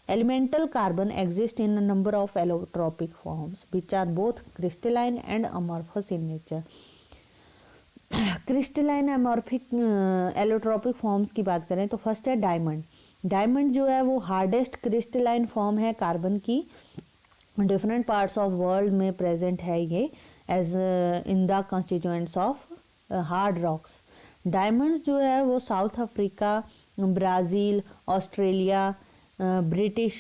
Elemental carbon exists in a number of allotropic forms which are both crystalline and amorphous in nature. Crystalline amorphic allotropic forms की बात करें तो फर्स्ट है डायमंड। डायमंड जो है वो हार्डेस्ट क्रिस्टलाइन फॉर्म है कार्बन की। डिफरेंट पार्ट्स ऑफ वर्ल्ड में प्रेजेंट है ये as in the constituents of hard rocks. Diamonds जो है वो South Africa, Brazil, Australia, British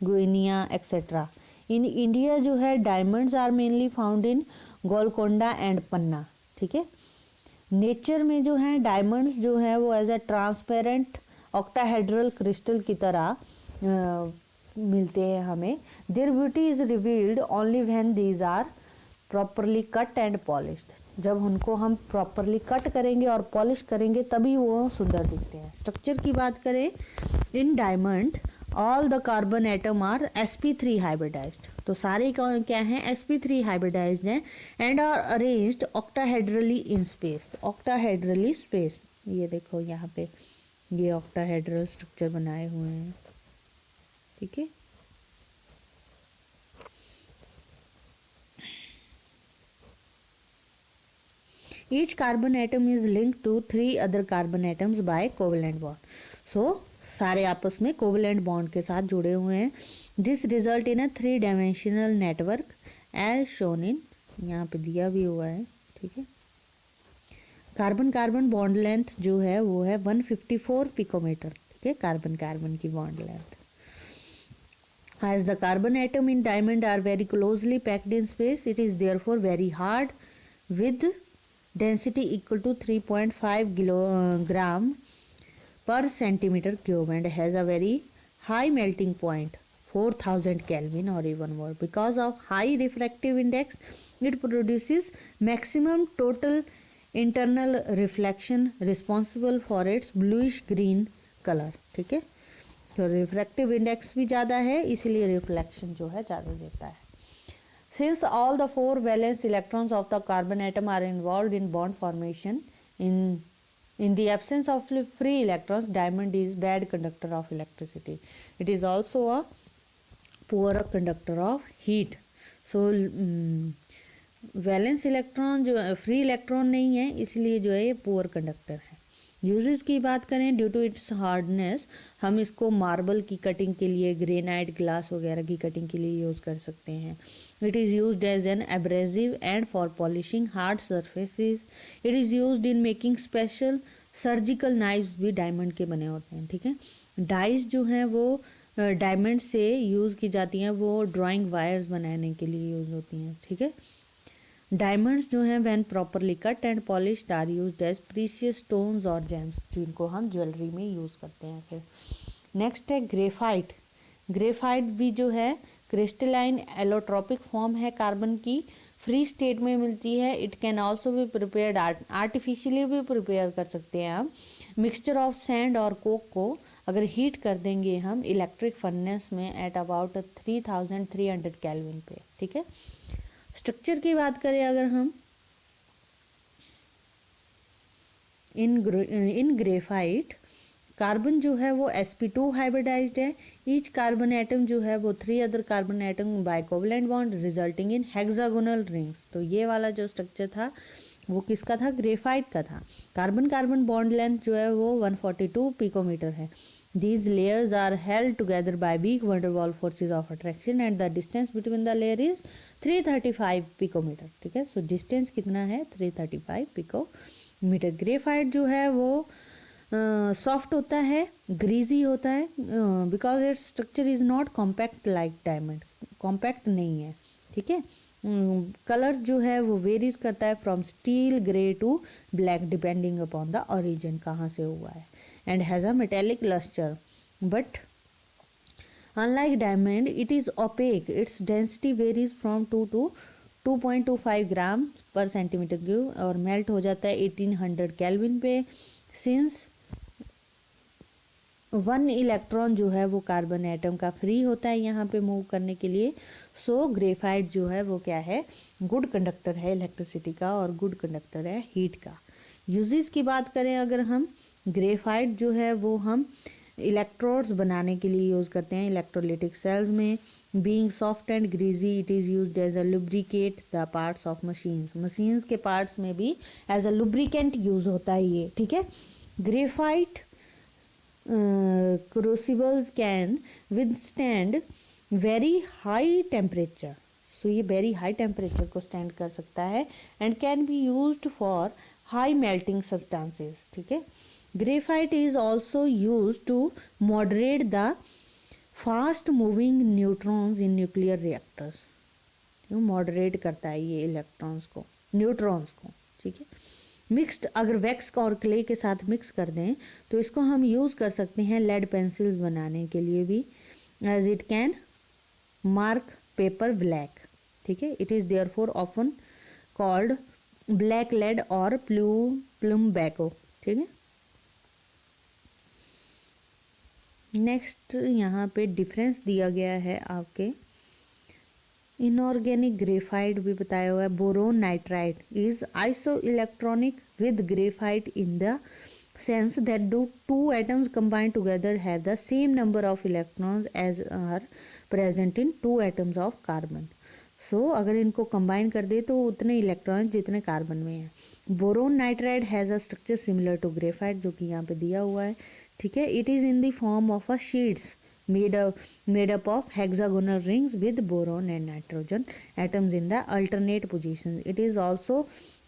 Guiana etcetera. In India जो है diamonds are mainly found in Golconda and Panna, ठीक है। नेचर में जो है डायमंड्स जो है वो as a transparent octahedral crystal की तरह मिलते हैं हमें। Their beauty is revealed only when these are properly cut and polished. जब उनको हम प्रॉपरली कट करेंगे और पॉलिश करेंगे तभी वो सुंदर दिखते हैं। स्ट्रक्चर की बात करें, in diamond all the carbon atom are sp3 hybridized. तो सारे क्या हैं, sp3 हाइब्रिडाइज्ड हैं and are arranged octahedrally in space. Octahedrally space, ये देखो यहाँ पे ये ऑक्टाहेड्रल स्ट्रक्चर बनाए हुए हैं, ठीक है। Each carbon atom is linked to 3 other carbon atoms by covalent bond. So सारे आपस में कोवलेंट बॉन्ड के साथ जुड़े हुए हैं। This result in a 3 dimensional network as shown in, यहाँ पे दिया भी हुआ है, ठीक है। कार्बन कार्बन बॉन्ड लेंथ जो है वो है 154 पिकोमीटर, ठीक है, कार्बन कार्बन की bond length. As the carbon atom in diamond are very closely packed in space, it is therefore very hard with density equal to 3.5 kilogram per centimeter cube and has a very high melting point 4000 Kelvin or even more. Because of high refractive index, it produces maximum total internal reflection responsible for its bluish green color, ठीक है। तो रिफ्रैक्टिव इंडेक्स भी ज़्यादा है इसलिए रिफ्लेक्शन जो है ज़्यादा देता है। Since all the 4 valence electrons of the carbon atom are involved in bond formation, in the absence of free electrons, diamond is bad conductor of electricity. It is also a poor conductor of heat. So valence electron जो फ्री इलेक्ट्रॉन नहीं है इसलिए जो है ये पुअर कंडक्टर है। यूजेस की बात करें, ड्यू टू इट्स हार्डनेस हम इसको मार्बल की कटिंग के लिए, ग्रेनाइट, ग्लास वगैरह की कटिंग के लिए यूज़ कर सकते हैं। It is used as an abrasive and for polishing hard surfaces. It is used in making special surgical knives भी डायमंड के बने होते हैं, ठीक है। डाइस जो हैं वो डायमंड से यूज़ की जाती हैं, वो ड्राइंग वायर्स बनाने के लिए यूज़ होती हैं, ठीक है। डायमंड्स जो हैं when properly cut and polished are used as precious stones और जेम्स, जिनको हम ज्वेलरी में यूज़ करते हैं। फिर नेक्स्ट है ग्रेफाइट। ग्रेफाइट भी जो है क्रिस्टलाइन एलोट्रोपिक फॉर्म है कार्बन की। फ्री स्टेट में मिलती है। इट कैन ऑल्सो भी प्रिपेयर्ड, आर्टिफिशियली भी प्रिपेयर कर सकते हैं हम। मिक्सचर ऑफ सैंड और कोक को अगर हीट कर देंगे हम इलेक्ट्रिक फर्नेस में एट अबाउट 3300 केल्विन पे, ठीक है। स्ट्रक्चर की बात करें अगर हम, इन ग्रेफाइट कार्बन जो है वो sp2 हाइब्रिडाइज्ड है। ईच कार्बन एटम जो है वो 3 other carbon atom by covalent bond resulting in hexagonal rings. तो ये वाला जो स्ट्रक्चर था वो किसका था? ग्रेफाइट का था। कार्बन कार्बन बॉन्ड लेंथ जो है वो 142 पिकोमीटर है। These layers are held together by weak van der Waals forces of attraction and the distance between the layer is 335 picometre, ठीक है। सो डिस्टेंस कितना है? 335 पिकोमीटर। ग्रेफाइट जो है वो सॉफ्ट होता है, ग्रीजी होता है, because its structure is not compact like diamond, compact नहीं है, ठीक है। कलर जो है वो वेरीज करता है from steel grey to black depending upon the origin, कहाँ से हुआ है, and has a metallic lustre but unlike diamond it is opaque. Its density varies from 2 to 2.25 ग्राम पर सेंटीमीटर क्यूब और मेल्ट हो जाता है 1800 केल्विन पे। सिंस 1 इलेक्ट्रॉन जो है वो कार्बन एटम का फ्री होता है यहाँ पे मूव करने के लिए। सो ग्रेफाइट जो है वो क्या है? गुड कंडक्टर है इलेक्ट्रिसिटी का और गुड कंडक्टर है हीट का। यूजेस की बात करें अगर हम, ग्रेफाइट जो है वो हम इलेक्ट्रोड्स बनाने के लिए यूज़ करते हैं इलेक्ट्रोलिटिक सेल्स में। Being soft and greasy it is used as a lubricate the parts of machines. Machines के पार्ट्स में भी एज अ लुब्रिकेंट यूज़ होता है ये, ठीक है। Graphite crucibles can withstand very high temperature. So ये वेरी हाई टेम्परेचर को स्टैंड कर सकता है and can be used for high melting substances, ठीक है। Graphite is also use to moderate the fast moving neutrons in nuclear reactors. Moderate करता है ये इलेक्ट्रॉन्स को, न्यूट्रॉन्स को, ठीक है। मिक्स्ड अगर वैक्स और क्ले के साथ मिक्स कर दें तो इसको हम यूज़ कर सकते हैं लेड पेंसिल्स बनाने के लिए भी, as it can mark paper black, ठीक है। It is therefore often called black lead और प्लम्बैको, ठीक है। नेक्स्ट यहाँ पे डिफरेंस दिया गया है आपके, इनऑर्गेनिक ग्रेफाइट भी बताया हुआ है। Boron nitride is isoelectronic with graphite in the sense that दो two atoms combined together have the same number of electrons as are present in 2 atoms of carbon. So अगर इनको कंबाइन कर दे तो उतने इलेक्ट्रॉन जितने कार्बन में हैं। Boron nitride has a structure similar to graphite, जो कि यहाँ पे दिया हुआ है, ठीक है। It is in the form of a sheets made up of hexagonal rings with boron and nitrogen atoms in the alternate positions. It is also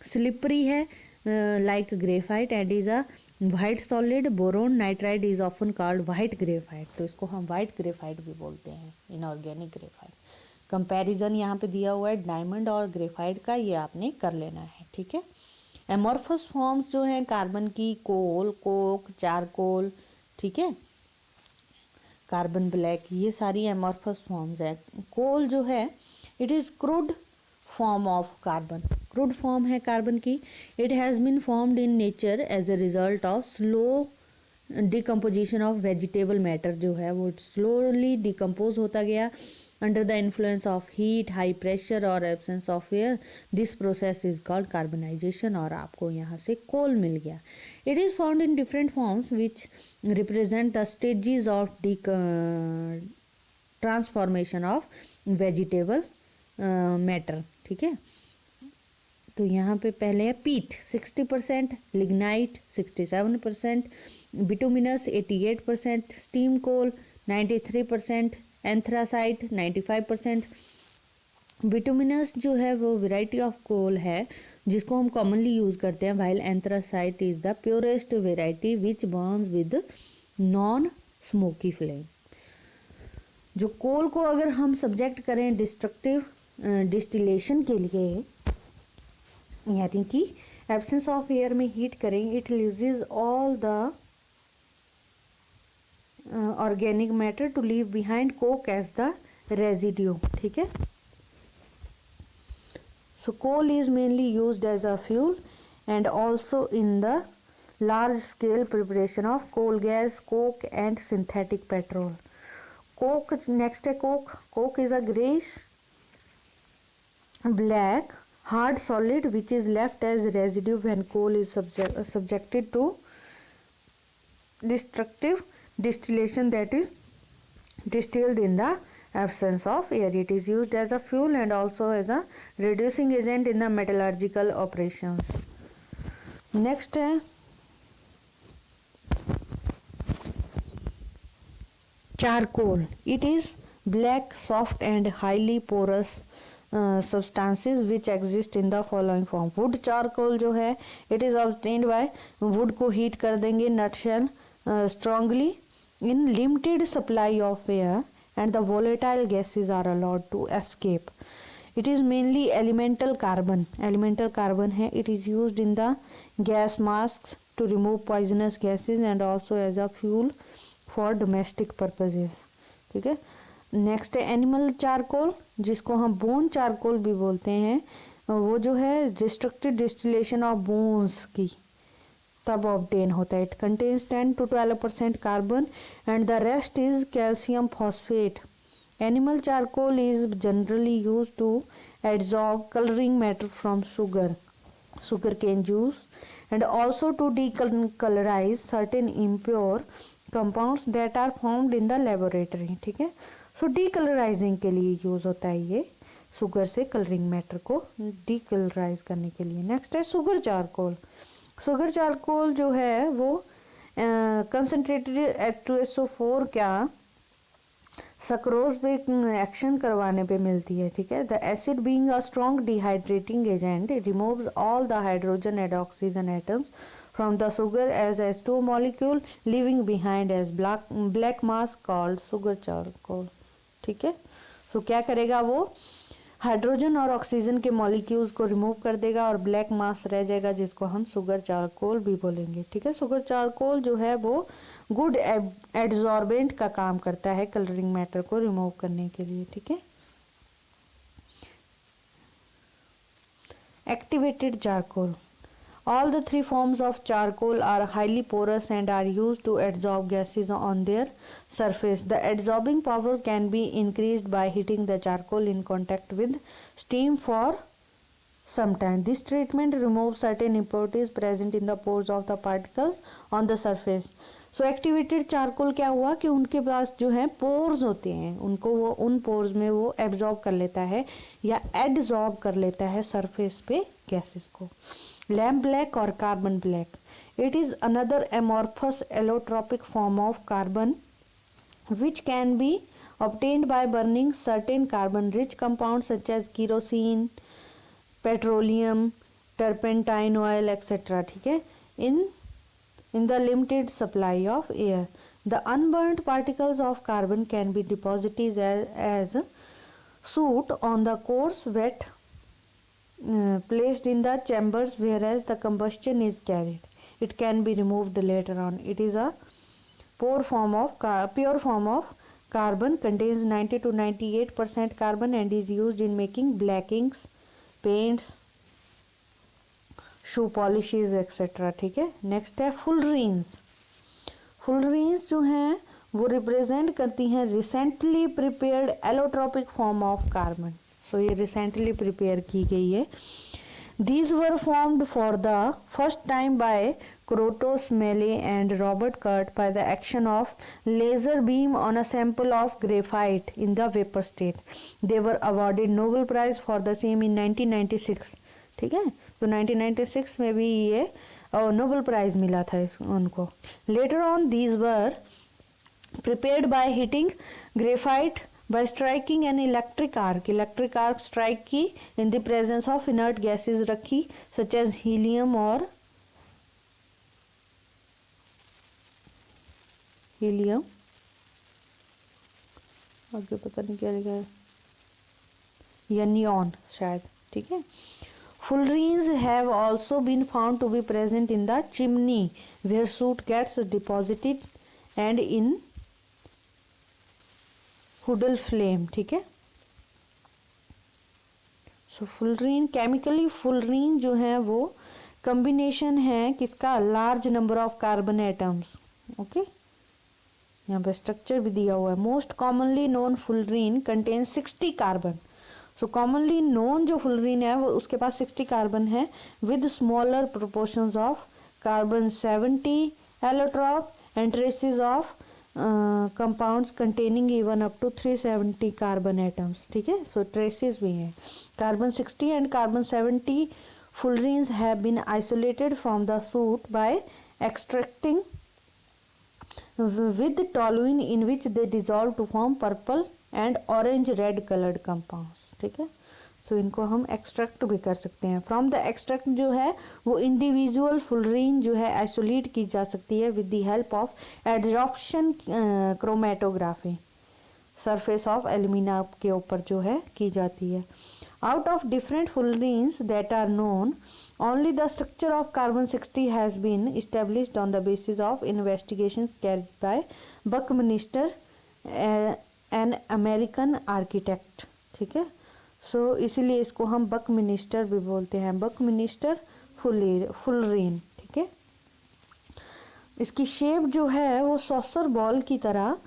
slippery है like graphite and is a white solid. Boron nitride is often called white graphite, तो इसको हम white graphite भी बोलते हैं, inorganic graphite। कंपैरिजन यहाँ पे दिया हुआ है डायमंड और ग्रेफाइट का, ये आपने कर लेना है, ठीक है। एमॉर्फस फॉर्म्स जो हैं कार्बन की, कोल, कोक, चारकोल, ठीक है, कार्बन ब्लैक, ये सारी एमॉर्फस फॉर्म्स है। कोल जो है it is crude form of carbon, crude form है कार्बन की। It has been formed in nature as a result of slow decomposition of vegetable matter, जो है वो स्लोली डिकम्पोज होता गया under the influence of heat, high pressure और absence of air. This process is called carbonization, और आपको यहाँ से कोल मिल गया। It is found in different forms which represent the stages of transformation of vegetable matter, ठीक है। तो यहाँ पे पहले है पीट 60%, लिग्नाइट 67%, बिटुमिनस 88%, स्टीम कोल 93%, एंथ्रासाइट 95%। बिटुमिनस जो है वो वेराइटी ऑफ कोल है जिसको हम कॉमनली यूज़ करते हैं, while anthracite is the purest variety which Burns with non smoky flame. जो कोल को अगर हम सब्जेक्ट करें डिस्ट्रक्टिव डिस्टिलेशन के लिए, यानी कि एब्सेंस ऑफ एयर में हीट करें, it loses all the organic matter to leave behind coke as the residue, ठीक है। So coal is mainly used as a fuel and also in the large scale preparation of coal gas, coke and synthetic petrol. Coke, next है coke. Coke is a grayish black hard solid which is left as residue when coal is subjected to destructive distillation, that is distilled in the absence of air. It is used as a fuel and also as a reducing agent in the metallurgical operations. Next है charcoal. It is black, soft and highly porous substances which exist in the following form. Wood charcoal जो है it is obtained by wood को heat कर देंगे nutshell strongly in limited supply of air and the volatile gases are allowed to escape. It is mainly elemental carbon. Elemental carbon है. It is used in the gas masks to remove poisonous gases and also as a fuel for domestic purposes. ठीक है. नेक्स्ट है एनिमल चारकोल जिसको हम बोन चारकोल भी बोलते हैं. वो जो है डिस्ट्रक्टेड डिस्टिलेशन ऑफ बोन्स की तब ऑब्टेन होता है. It contains 10 to 12% carbon and the rest is calcium phosphate. Animal charcoal is generally use to adsorb colouring matter from sugar cane juice and also to decolorize certain impure compounds that are formed in the laboratory. ठीक है. सो डीकलराइजिंग के लिए यूज़ होता है ये शुगर से कलरिंग मैटर को डीकलराइज करने के लिए. नेक्स्ट है शुगर चारकोल. शुगर चारकोल जो है वो कंसनट्रेटेड H2SO4 क्या सक्रोज पे एक्शन करवाने पे मिलती है. ठीक है. The acid being a strong dehydrating agent removes all the hydrogen and oxygen atoms from the sugar as H2 molecule leaving behind as black mass called sugar charcoal. ठीक है. सो क्या करेगा वो हाइड्रोजन और ऑक्सीजन के मॉलिक्यूल्स को रिमूव कर देगा और ब्लैक मास रह जाएगा जिसको हम शुगर चारकोल भी बोलेंगे. ठीक है. शुगर चारकोल जो है वो गुड एड्सॉर्बेंट का काम करता है कलरिंग मैटर को रिमूव करने के लिए. ठीक है. Activated charcoal. All the three forms of charcoal are highly porous and are used to adsorb gases on their surface. The adsorbing power can be increased by heating the charcoal in contact with steam for some time. This treatment removes certain impurities present in the pores of the particles on the surface. So activated charcoal क्या हुआ कि उनके पास जो है पोर्स होते हैं, उनको वो उन पोर्स में वो एब्जॉर्ब कर लेता है या एडजॉर्ब कर लेता है सरफेस पे गैसेस को. लैम्प ब्लैक और carbon black. It is another amorphous allotropic form of carbon which can be obtained by burning certain carbon rich compounds such as kerosene, petroleum, turpentine oil etc. ठीक है. in the limited supply of air. The unburnt particles of carbon can be deposited as soot on the coarse wet placed in the chambers whereas the combustion is carried. It can be removed later on. It is a pure form of carbon, contains 90 to 98% carbon and is used in making blackings, paints, shoe polishes etcetera. ठीक है. नेक्स्ट है फुलरीन्स. फुलरीन्स जो हैं वो रिप्रेजेंट करती हैं recently prepared allotropic form of carbon. So ये रिसेंटली प्रिपेयर की गई है. These were formed for the first time by Kroto's Smalley and Robert Curl by the action of laser beam on a sample of graphite in the vapour state. They were awarded Nobel prize for the same in 1996. ठीक है. तो 1996 में भी ये नोबेल प्राइज मिला था उनको. Later on these were prepared by heating graphite by striking an electric arc strike की in the presence of inert gases रखी such as helium और आगे पता नहीं क्या लिखा है या नियॉन शायद. ठीक है. Fullerenes have also been found to be present in the chimney where soot gets deposited and in huddle flame. ठीक है. सो फुलरीन केमिकली फुलरीन जो है वो कॉम्बिनेशन है किसका, large number of carbon atoms. Okay, यहाँ पे स्ट्रक्चर भी दिया हुआ है। Most commonly known fullerene contain 60 carbon. So commonly known जो फुलरीन है वो उसके पास 60 कार्बन है with smaller proportions of carbon 70 allotrope and traces of compounds containing even up to 370 carbon atoms. ठीक है, सो ट्रेसेस भी हैं। Carbon 60 and carbon 70 fullerenes have been isolated from the soot by extracting with toluene in which they dissolve to form purple and orange red colored compounds। ठीक है, सो इनको हम एक्सट्रैक्ट भी कर सकते हैं। फ्रॉम द एक्सट्रैक्ट जो है वो इंडिविजुअल फुलरीन जो है आइसोलेट की जा सकती है with the help of adsorption chromatography, surface of alumina के ऊपर जो है की जाती है। Out of different fullerenes that are known, only the structure of carbon 60 has been established on the basis of investigations carried by Buckminster, an American architect। ठीक है, सो इसीलिए इसको हम बकमिनिस्टर भी बोलते हैं, बकमिनिस्टर फुलरीन। ठीक है, इसकी शेप जो है वो सॉसर बॉल की तरह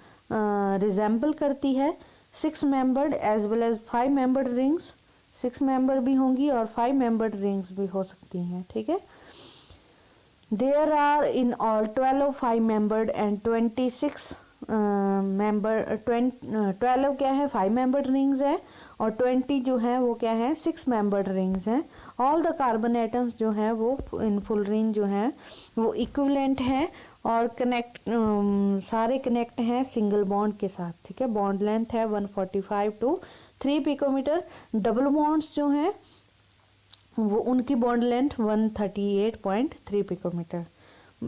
रिजेंबल करती है। 6 membered as well as 5 membered rings, 6 member भी होंगी और 5 मेंबर्ड रिंग्स भी हो सकती हैं। ठीक है, there are in all 12 5 membered and 26 member 12 क्या है 5 मेंबर्ड रिंग्स है और 20 जो है वो क्या है 6 मेंबर्ड रिंग्स हैं। ऑल द कार्बन एटम्स जो है वो इन फुलरीन जो है वो इक्विवेलेंट है और कनेक्ट सारे कनेक्ट हैं सिंगल बॉन्ड के साथ। ठीक है, बॉन्ड लेंथ है 145 टू 3 पिकोमीटर। डबल बॉन्ड्स जो हैं वो उनकी बॉन्ड लेंथ 138.3 पिकोमीटर।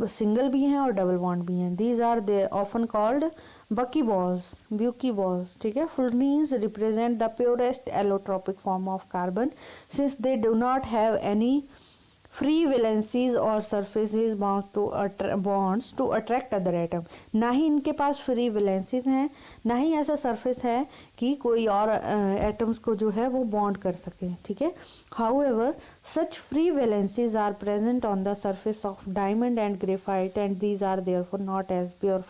सिंगल भी हैं और डबल बॉन्ड भी हैं। These are they often called bucky balls, bucky balls. ठीक है, fullerenes represent the purest allotropic form of carbon since they do not have any free valencies और surfaces bonds to attract other atom. ना ही इनके पास फ्री वैलेंसीज हैं, ना ही ऐसा सरफेस है कि कोई और एटम्स को जो है वो बॉन्ड कर सके। ठीक है, however such free valencies are present on the surface of diamond and graphite and these are therefore not as pure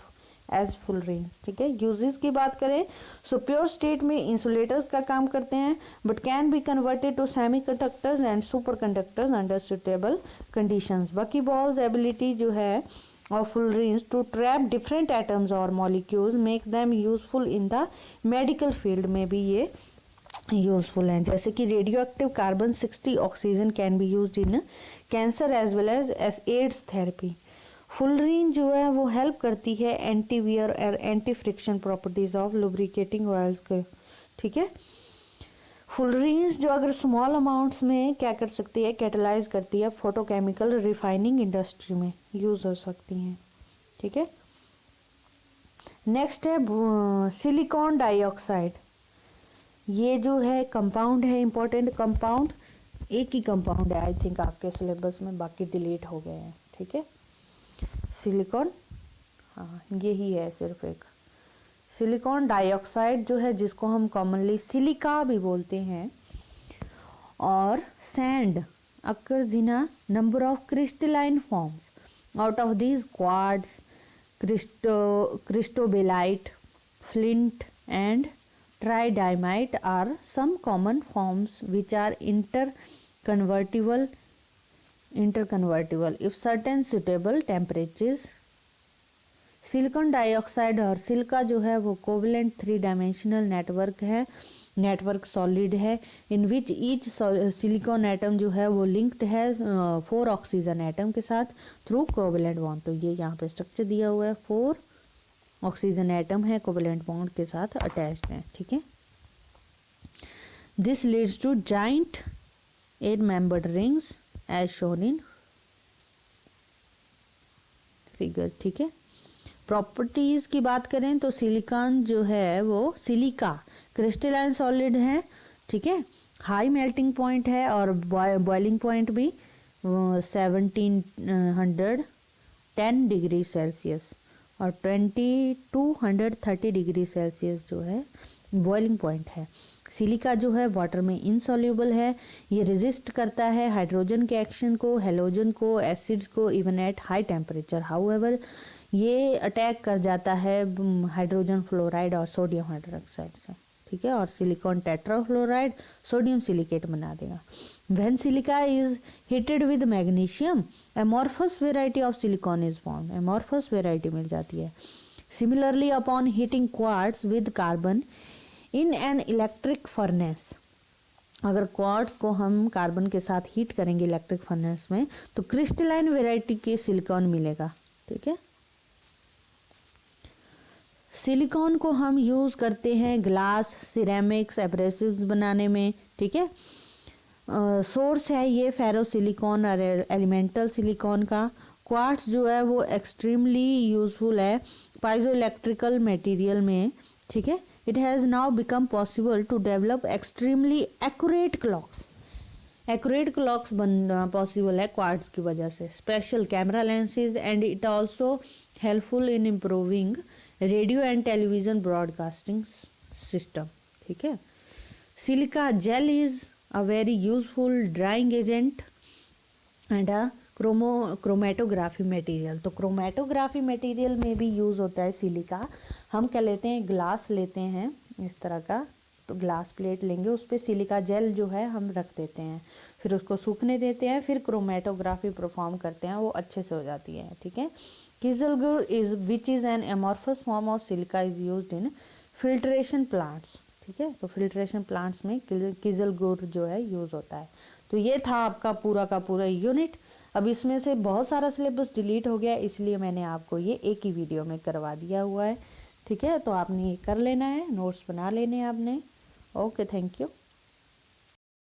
as fullerenes. ठीक है, यूजेस की बात करें सो प्योर स्टेट में इंसुलेटर्स का काम करते हैं but can be converted to semiconductors and superconductors under suitable conditions. Buckyballs ability जो है of fullerenes to trap different atoms और molecules make them useful in the medical field में भी ये यूजफुल हैं। जैसे कि radioactive carbon 60 oxygen can be used in cancer as well as AIDS therapy. Fullerene जो है वो हेल्प करती है एंटी वियर और anti friction properties of lubricating oils के। ठीक है, फुलरीन्स जो अगर स्मॉल अमाउंट्स में क्या कर सकती है, कैटलाइज करती है फोटोकेमिकल रिफाइनिंग इंडस्ट्री में यूज हो सकती हैं। ठीक है, नेक्स्ट है सिलिकॉन डाइऑक्साइड। ये जो है कंपाउंड है, इंपॉर्टेंट कंपाउंड, एक ही कंपाउंड है आई थिंक आपके सिलेबस में, बाकी डिलीट हो गए हैं। ठीक है, सिलिकॉन, हाँ यही है सिर्फ एक। सिलिकॉन डाइऑक्साइड जो है जिसको हम कॉमनली सिलिका भी बोलते हैं, और sand occurs in a number of crystalline forms. Out of these, quartz, cristobalite, flint and tridymite are some common forms which are interconvertible if certain suitable temperatures। Silicon dioxide और सिलिका जो है वो कोवलेंट 3 डायमेंशनल नेटवर्क सॉलिड है इन विच ईच सिलिकॉन एटम जो है वो लिंक्ड है 4 ऑक्सीजन एटम के साथ थ्रू कोवलेंट बॉन्ड। तो ये यहाँ पे स्ट्रक्चर दिया हुआ है, 4 ऑक्सीजन एटम है कोवलेंट बॉन्ड के साथ अटैच्ड है। ठीक है, this leads to giant 8 membered rings as shown in figure. ठीक है, प्रॉपर्टीज की बात करें तो सिलिकॉन जो है वो सिलिका क्रिस्टलाइन सॉलिड है। ठीक है, हाई मेल्टिंग पॉइंट है और बॉइलिंग पॉइंट भी 1710 डिग्री सेल्सियस और 2230 डिग्री सेल्सियस जो है बॉइलिंग पॉइंट है। सिलिका जो है वाटर में इनसॉल्युबल है, ये रेजिस्ट करता है हाइड्रोजन के एक्शन को, हेलोजन को, एसिड्स को even at high temperature. However ये अटैक कर जाता है हाइड्रोजन फ्लोराइड और सोडियम हाइड्रोक्साइड से, ठीक है, और सिलिकॉन टेट्राफ्लोराइड सोडियम सिलिकेट बना देगा। When silica is heated with magnesium amorphous variety of silicon is form, amorphous variety मिल जाती है। Similarly upon heating quartz with carbon in an electric furnace, अगर क्वार्ट्ज को हम कार्बन के साथ हीट करेंगे इलेक्ट्रिक फर्नेस में तो क्रिस्टलाइन वेराइटी के सिलिकॉन मिलेगा, ठीक है। सिलिकॉन को हम यूज़ करते हैं ग्लास, सिरेमिक्स, एब्रेसिव्स बनाने में, ठीक है। सोर्स है ये फेरोसिलिकॉन और एलिमेंटल सिलिकॉन का। क्वार्ट्ज जो है वो एक्सट्रीमली यूजफुल है पाइजो इलेक्ट्रिकल मटेरियल में, ठीक है। It has now become possible to develop extremely accurate clocks, accurate clocks बनना पॉसिबल है क्वार्ट्ज की वजह से। Special camera lenses and it also helpful in improving radio and television broadcasting system, ठीक है। Silica gel is a very useful drying agent and a chromatography material. तो क्रोमेटोग्राफी मटेरियल में भी यूज़ होता है सिलिका। हम क्या लेते हैं, ग्लास लेते हैं इस तरह का, तो ग्लास प्लेट लेंगे, उस पर सिलिका जेल जो है हम रख देते हैं, फिर उसको सूखने देते हैं, फिर क्रोमेटोग्राफी परफॉर्म करते हैं, वो अच्छे से हो जाती है, ठीक है। किजल गुड़ is which is an amorphous form of silica is used in filtration plants, ठीक है। तो फिल्ट्रेशन प्लांट्स में किजल गुड़ जो है यूज़ होता है। तो ये था आपका पूरा का पूरा यूनिट। अब इसमें से बहुत सारा सिलेबस डिलीट हो गया, इसलिए मैंने आपको ये एक ही वीडियो में करवा दिया हुआ है, ठीक है। तो आपने ये कर लेना है, नोट्स बना लेने हैं आपने। Okay, thank you.